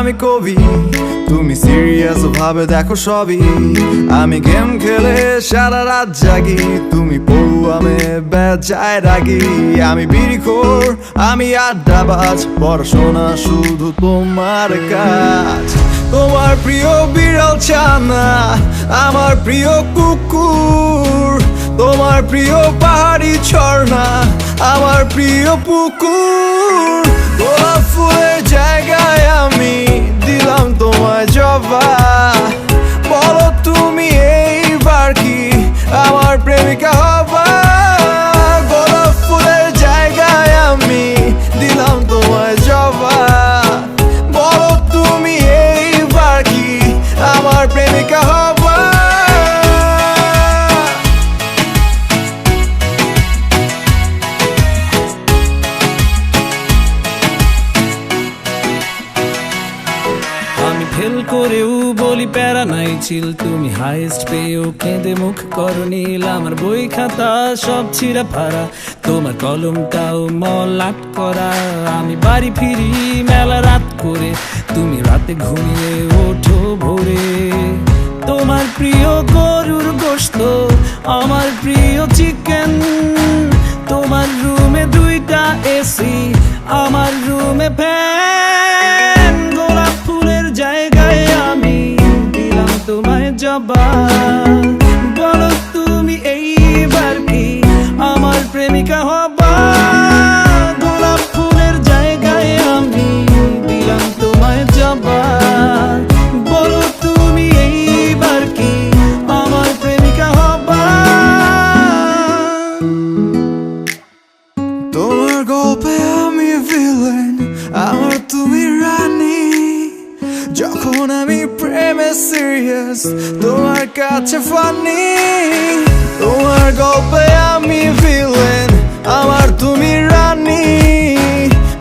আমি কবি, তুমি সিরিয়াস ভাবে দেখো সবই। আমি গেম খেলে সারা রাত জাগি, তুমি পড়ুয়ামে বেজায় রাগি। আমি বিড়িখোর, আমি আড্ডাবাজ, পড়াশোনা শুধু তোমার কাজ। তোমার প্রিয় বিড়াল ছানা, আমার প্রিয় কুকুর। তোমার প্রিয় পাহাড়ি ঝর্ণা, আমার প্রিয় পুকুর। গোলাপ ফুলের জায়গায় আমি দিলাম তোমায় জবা। বলো তুমি এইবার কি আমার প্রেমিকা হবা? গোলাপ ফুলের জায়গায় আমি দিলাম তোমায় জবা। বলো তুমি এইবার কি আমার প্রেমিকা হবা? আমি ফেল করেও বলি প্যারা নাই চিল, তুমি হাইস্ট পেয়েও কেঁদে মুখ করো নীল। আমার বই খাতা সব ছিঁড়া ফাড়া, তোমার কলমটাও মলাট করা। আমি বাড়ি ফিরি মেলা রাত করে, তুমি রাতে ঘুমিয়ে ওঠো ভোরে। তোমার প্রিয় গরুর গোশত, আমার প্রিয় চিকেন। তোমার রুমে 2টা এসি, আমার রুমে ফ্যান। গোলাপ ফুলের জায়গায় আমি দিলাম তোমায় জবা। বলো তুমি এইবার কি আমার প্রেমিকা হবা? গোলাপ ফুলের জায়গায় আমি দিলাম তোমায় জবা। বলো তুমি এইবার কি আমার প্রেমিকা হবা? তোমার গল্পে আমি ভিলেন, আমার তুমি রানী। যখন আমি প্রেমে সিরিয়াস, তোমার কাছে ফানি। তোমার গল্পে আমি ভিলেন, আমার তুমি রানী।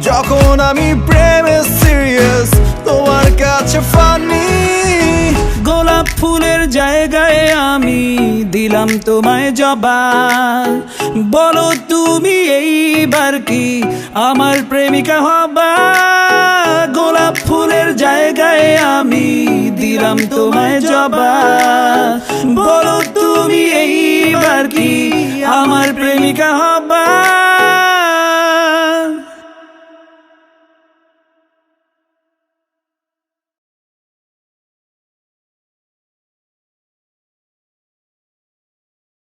যখন আমি প্রেমে সিরিয়াস, তোমার কাছে ফানি। গোলাপ ফুলের জায়গায় আমি দিলাম তোমায় জবা। বলো তুমি এইবার কি আমার প্রেমিকা হবা? গোলাপ ফুলের জায়গায় আমি দিলাম তোমায় জবা। বলো তুমি এইবার কি আমার প্রেমিকা হবা?